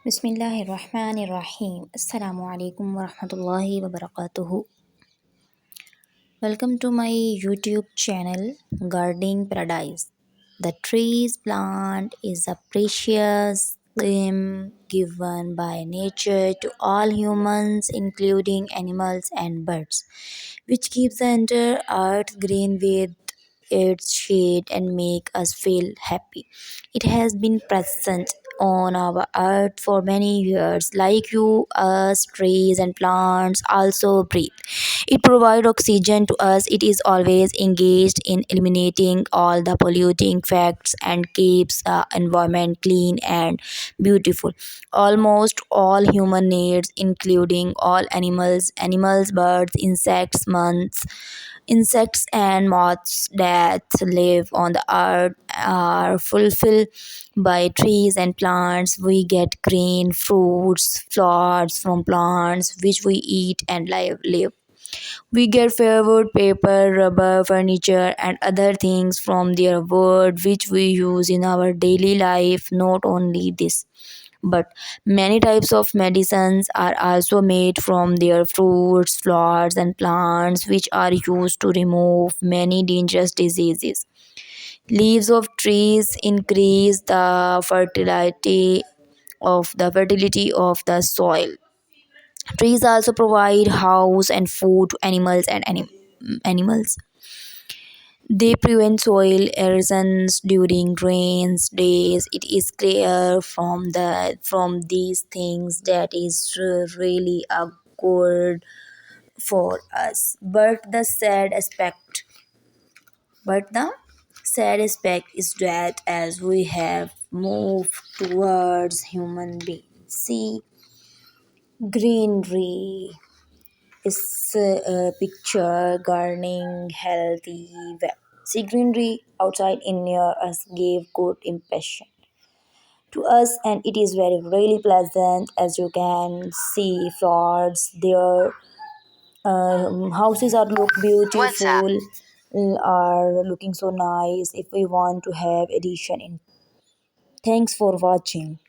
Bismillahirrahmanirrahim. Assalamu alaikum warahmatullahi wabarakatuh. Welcome to my YouTube channel, Gardening Paradise. The trees plant is a precious limb given by nature to all humans, including animals and birds, which keeps the entire earth green with its shade and make us feel happy. It has been present on our earth for many years. Like you, us, trees and plants also breathe. It provides oxygen to us. It is always engaged in eliminating all the polluting facts and keeps the environment clean and beautiful. Almost all human needs, including all animals, birds, insects and moths that live on the earth are fulfilled by trees and plants. We get green fruits, flowers from plants which we eat and live. We get firewood, paper, rubber, furniture, and other things from their wood which we use in our daily life. Not only this, but many types of medicines are also made from their fruits, flowers, and plants, which are used to remove many dangerous diseases. Leaves of trees increase the fertility of the soil. Trees also provide house and food to animals. They prevent soil erosions during rains days. It is clear from these things that is really a good for us. But the sad aspect is that as we have moved towards human beings, see greenery is a picture gardening healthy well. See greenery outside in near us gave good impression to us, and it is very really pleasant. As you can see flowers there, houses are look beautiful, are looking so nice if we want to have addition in. Thanks for watching.